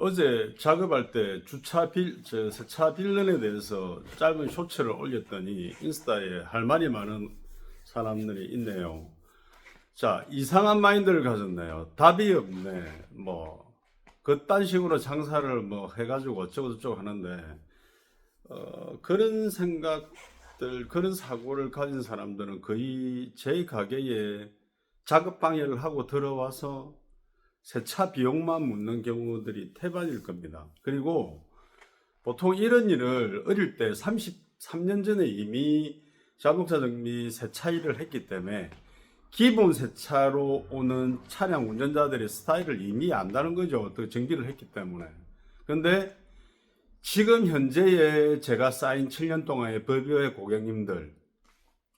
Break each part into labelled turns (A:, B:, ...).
A: 어제 작업할 때 세차 빌런에 대해서 짧은 쇼츠를 올렸더니 인스타에 할 말이 많은 사람들이 있네요. 자, 이상한 마인드를 가졌네요. 답이 없네. 그딴 식으로 장사를 해가지고 어쩌고저쩌고 하는데, 그런 생각들, 그런 사고를 가진 사람들은 거의 제 가게에 작업 방해를 하고 들어와서 세차 비용만 묻는 경우들이 태반일 겁니다. 그리고 보통 이런 일을 어릴 때 33년 전에 이미 자동차 정비 세차 일을 했기 때문에 기본 세차로 오는 차량 운전자들의 스타일을 이미 안다는 거죠. 또 정비를 했기 때문에. 그런데 지금 현재의 제가 쌓인 7년 동안의 법요의 고객님들,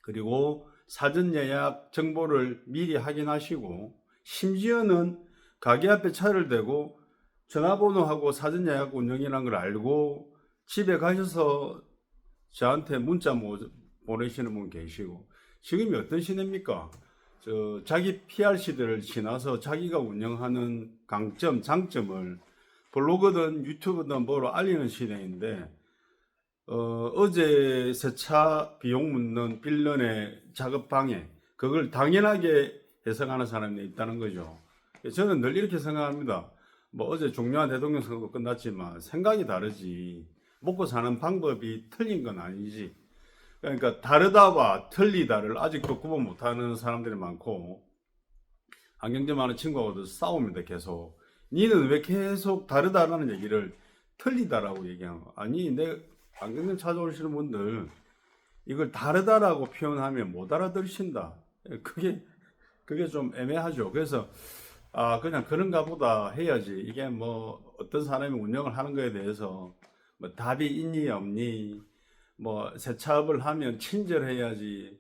A: 그리고 사전 예약 정보를 미리 확인하시고, 심지어는 가게 앞에 차를 대고 전화번호하고 사전 예약 운영이라는 걸 알고 집에 가셔서 저한테 문자 보내시는 분 계시고, 지금이 어떤 시대입니까? 자기 PR 시대를 지나서 자기가 운영하는 강점, 장점을 블로그든 유튜브든 뭐로 알리는 시대인데, 어제 세차 비용 묻는 빌런의 작업 방해, 그걸 당연하게 해석하는 사람이 있다는 거죠. 저는 늘 이렇게 생각합니다. 어제 중요한 대통령 선거 끝났지만 생각이 다르지. 먹고 사는 방법이 틀린 건 아니지. 그러니까 다르다와 틀리다를 아직도 구분 못하는 사람들이 많고, 안경점 하는 친구하고도 싸웁니다. 계속. 니는 왜 계속 다르다라는 얘기를 틀리다라고 얘기하는 거? 아니, 내 안경점 찾아오시는 분들 이걸 다르다라고 표현하면 못 알아들으신다. 그게 좀 애매하죠. 그래서 그냥 그런가 보다 해야지. 이게 어떤 사람이 운영을 하는 거에 대해서 답이 있니 없니, 세차업을 하면 친절해야지.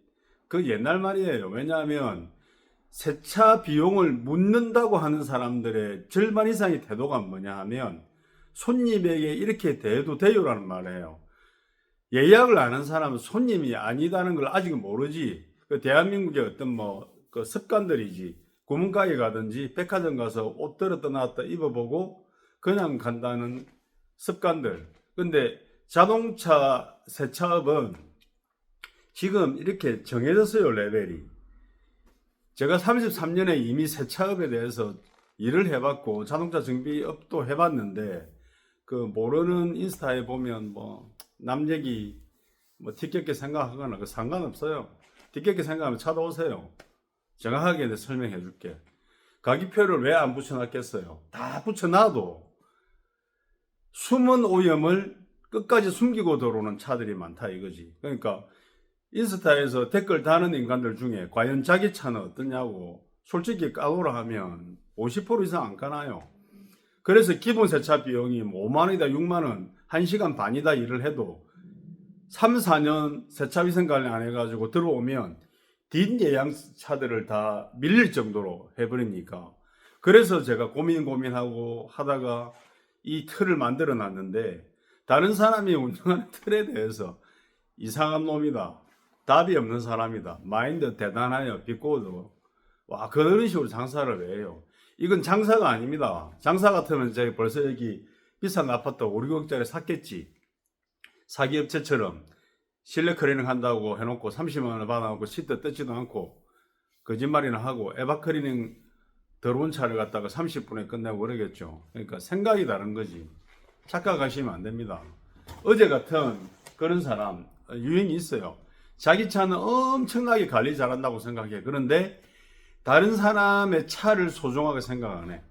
A: 그 옛날 말이에요. 왜냐하면 세차 비용을 묻는다고 하는 사람들의 절반 이상의 태도가 뭐냐 하면 손님에게 이렇게 대해도 돼요라는 말이에요. 예약을 안 한 사람은 손님이 아니다는 걸 아직은 모르지. 그 대한민국의 어떤 그 습관들이지. 구멍가게 가든지 백화점 가서 옷 들었다 놨다 입어보고 그냥 간다는 습관들. 근데 자동차 세차업은 지금 이렇게 정해졌어요, 레벨이. 제가 33년에 이미 세차업에 대해서 일을 해봤고 자동차 정비업도 해봤는데, 그 모르는 인스타에 보면 남 얘기 티격게 생각하거나 그 상관없어요. 티격게 생각하면 찾아오세요. 정확하게 내가 설명해 줄게. 가기표를 왜 안 붙여놨겠어요? 다 붙여놔도 숨은 오염을 끝까지 숨기고 들어오는 차들이 많다 이거지. 그러니까 인스타에서 댓글 다는 인간들 중에 과연 자기 차는 어떠냐고 솔직히 까오라 하면 50% 이상 안 까나요. 그래서 기본 세차 비용이 5만원이다 6만원 1시간 반이다 일을 해도 3, 4년 세차위생 관리 안 해가지고 들어오면 뒷예양 차들을 다 밀릴 정도로 해버리니까. 그래서 제가 고민하고 하다가 이 틀을 만들어 놨는데, 다른 사람이 운영하는 틀에 대해서 이상한 놈이다, 답이 없는 사람이다, 마인드 대단하여 비꼬도 와 그런 식으로 장사를 왜 해요? 이건 장사가 아닙니다. 장사 같으면 제가 벌써 여기 비싼 아파트 5, 6억짜리 샀겠지. 사기업체처럼 실내 클리닝 한다고 해놓고 30만원 받아놓고 시트 뜯지도 않고 거짓말이나 하고 에바 클리닝 더러운 차를 갖다가 30분에 끝내고 그러겠죠. 그러니까 생각이 다른 거지. 착각하시면 안 됩니다. 어제 같은 그런 사람 유행이 있어요. 자기 차는 엄청나게 관리 잘한다고 생각해. 그런데 다른 사람의 차를 소중하게 생각 안 해.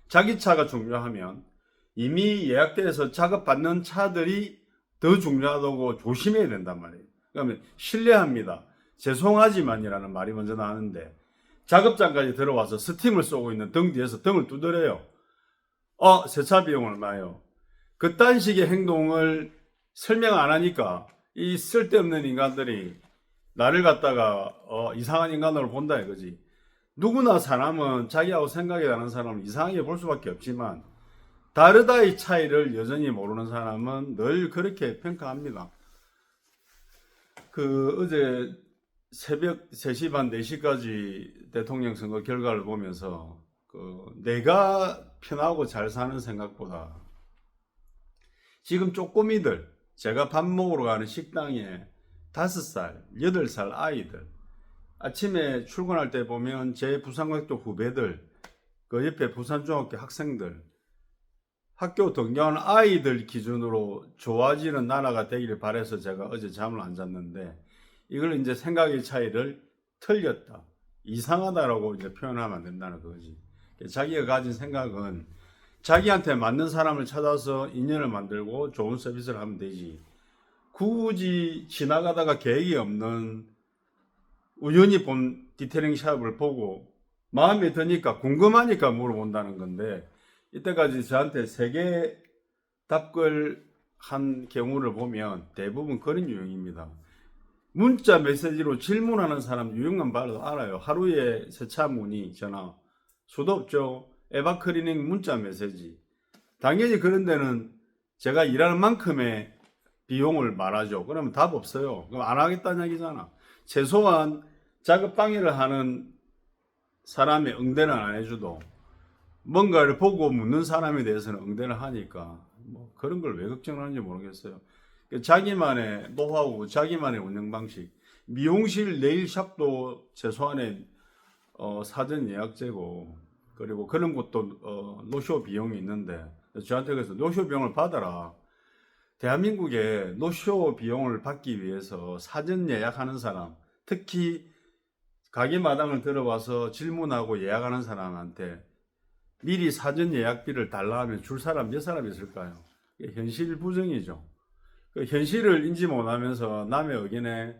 A: 자기 차가 중요하면 이미 예약돼서 작업받는 차들이 더 중요하다고 조심해야 된단 말이에요. 그러면 신뢰합니다, 죄송하지만이라는 말이 먼저 나오는데, 작업장까지 들어와서 스팀을 쏘고 있는 등 뒤에서 등을 두드려요. 세차 비용 얼마예요? 그딴 식의 행동을 설명 안 하니까 이 쓸데없는 인간들이 나를 갖다가 이상한 인간으로 본다 이거지. 누구나 사람은 자기하고 생각이 다른 사람을 이상하게 볼 수밖에 없지만, 다르다의 차이를 여전히 모르는 사람은 늘 그렇게 평가합니다. 어제 새벽 3시 반 4시까지 대통령 선거 결과를 보면서 내가 편하고 잘 사는 생각보다 지금 쪼꼬미들, 제가 밥 먹으러 가는 식당에 5살, 8살 아이들, 아침에 출근할 때 보면 제 부산고등학교 후배들, 그 옆에 부산중학교 학생들, 학교 등교하는 아이들 기준으로 좋아지는 나라가 되기를 바라서 제가 어제 잠을 안 잤는데, 이걸 이제 생각의 차이를 틀렸다, 이상하다라고 이제 표현하면 안 된다는 거지. 자기가 가진 생각은 자기한테 맞는 사람을 찾아서 인연을 만들고 좋은 서비스를 하면 되지. 굳이 지나가다가 계획이 없는 우연히 본 디테일링 샵을 보고 마음에 드니까 궁금하니까 물어본다는 건데, 이때까지 저한테 3개 답글 한 경우를 보면 대부분 그런 유형입니다. 문자 메시지로 질문하는 사람 유형만 봐도 알아요. 하루에 세차 문의 전화 수도 없죠. 에바클리닝 문자 메시지. 당연히 그런 데는 제가 일하는 만큼의 비용을 말하죠. 그러면 답 없어요. 그럼 안 하겠다는 얘기잖아. 최소한 작업 방해를 하는 사람의 응대는 안 해줘도 뭔가를 보고 묻는 사람에 대해서는 응대를 하니까 뭐 그런 걸 왜 걱정하는지 모르겠어요. 자기만의 노하우, 자기만의 운영 방식. 미용실 네일샵도 최소한의 사전 예약제고, 그리고 그런 것도 노쇼 비용이 있는데, 저한테 그래서 노쇼 비용을 받아라. 대한민국에 노쇼 비용을 받기 위해서 사전 예약하는 사람, 특히 가게 마당을 들어와서 질문하고 예약하는 사람한테 미리 사전 예약비를 달라 하면 줄 사람 몇 사람 있을까요? 현실 부정이죠. 그 현실을 인지 못하면서 남의 의견에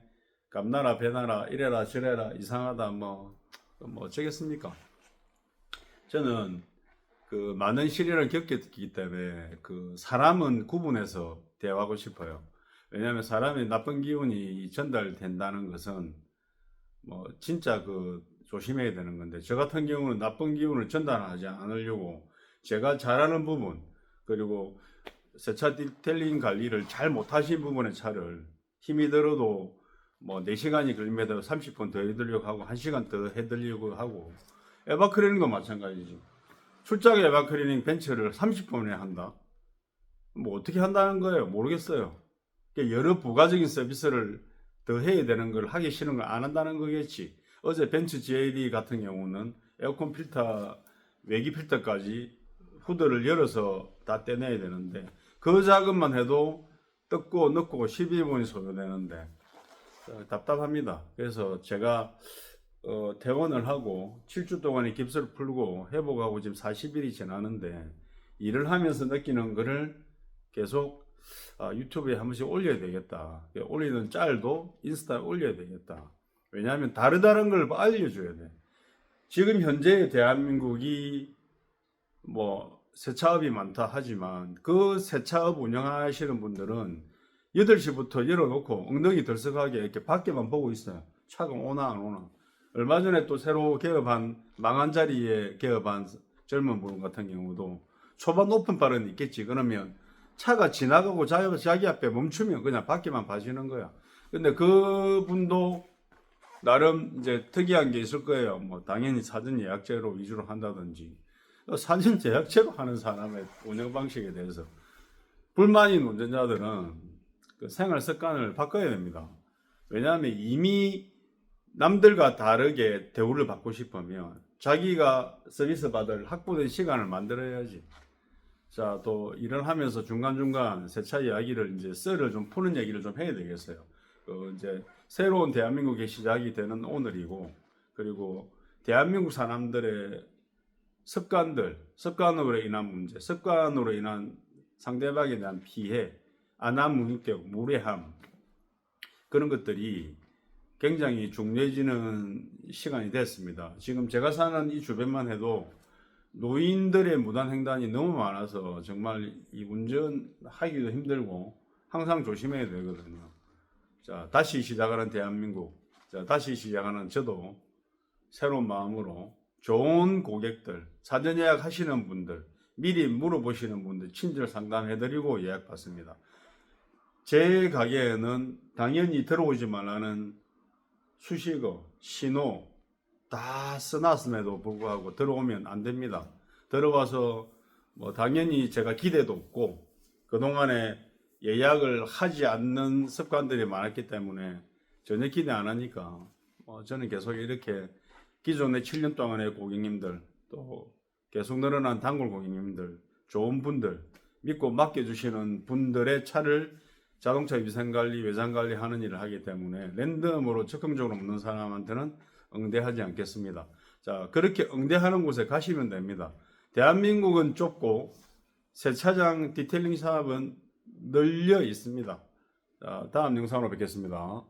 A: 감나라 배나라 이래라 저래라 이상하다 뭐 어쩌겠습니까? 저는 그 많은 시련을 겪었기 때문에 그 사람은 구분해서 대화하고 싶어요. 왜냐하면 사람의 나쁜 기운이 전달된다는 것은 뭐 진짜 그 조심해야 되는 건데, 저 같은 경우는 나쁜 기운을 전달하지 않으려고 제가 잘하는 부분, 그리고 세차 디테일링 관리를 잘 못하신 부분의 차를 힘이 들어도 뭐 4시간이 걸리면 30분 더 해드리려고 하고 1시간 더 해드리려고 하고, 에바클리닝도 마찬가지지. 출장 에바클리닝 벤처를 30분에 한다? 뭐 어떻게 한다는 거예요? 모르겠어요. 여러 부가적인 서비스를 더 해야 되는 걸 하기 싫은 걸 안 한다는 거겠지. 어제 벤츠 GAD 같은 경우는 에어컨 필터, 외기 필터까지 후드를 열어서 다 떼내야 되는데 그 작업만 해도 뜯고 넣고 12분이 소요되는데 답답합니다. 그래서 제가 퇴원을 하고 7주 동안의 깁스를 풀고 회복하고 지금 40일이 지나는데, 일을 하면서 느끼는 거를 계속 유튜브에 한 번씩 올려야 되겠다. 올리는 짤도 인스타에 올려야 되겠다. 왜냐하면 다르다는 걸 알려줘야 돼. 지금 현재 대한민국이 뭐 세차업이 많다 하지만 그 세차업 운영하시는 분들은 8시부터 열어놓고 엉덩이 들썩하게 이렇게 밖에만 보고 있어요. 차가 오나 안 오나. 얼마 전에 또 새로 개업한, 망한 자리에 개업한 젊은 분 같은 경우도 초반 높은 발은 있겠지. 그러면 차가 지나가고 자기 앞에 멈추면 그냥 밖에만 봐주는 거야. 근데 그분도 나름 이제 특이한 게 있을 거예요. 뭐 당연히 사전 예약제로 위주로 한다든지, 사전 예약제로 하는 사람의 운영 방식에 대해서 불만인 운전자들은 그 생활 습관을 바꿔야 됩니다. 왜냐하면 이미 남들과 다르게 대우를 받고 싶으면 자기가 서비스 받을 확보된 시간을 만들어야지. 자, 또 일을 하면서 중간중간 세차 이야기를 이제 썰을 좀 푸는 얘기를 좀 해야 되겠어요. 이제 새로운 대한민국의 시작이 되는 오늘이고, 그리고 대한민국 사람들의 습관으로 인한 문제, 습관으로 인한 상대방에 대한 피해, 안하무인격, 무례함, 그런 것들이 굉장히 중요해지는 시간이 됐습니다. 지금 제가 사는 이 주변만 해도 노인들의 무단횡단이 너무 많아서 정말 이 운전하기도 힘들고 항상 조심해야 되거든요. 자, 다시 시작하는 대한민국, 자, 다시 시작하는 저도 새로운 마음으로 좋은 고객들, 사전 예약하시는 분들, 미리 물어보시는 분들 친절 상담해드리고 예약받습니다. 제 가게에는 당연히 들어오지 말라는 수식어, 신호 다 써놨음에도 불구하고 들어오면 안 됩니다. 들어와서 뭐 당연히 제가 기대도 없고 그동안에 예약을 하지 않는 습관들이 많았기 때문에 전혀 기대 안 하니까 저는 계속 이렇게 기존의 7년 동안의 고객님들 또 계속 늘어난 단골 고객님들 좋은 분들 믿고 맡겨주시는 분들의 차를 자동차 위생관리, 외장관리 하는 일을 하기 때문에 랜덤으로 적극적으로 묻는 사람한테는 응대하지 않겠습니다. 자, 그렇게 응대하는 곳에 가시면 됩니다. 대한민국은 좁고 세차장 디테일링 사업은 널려 있습니다. 자, 다음 영상으로 뵙겠습니다.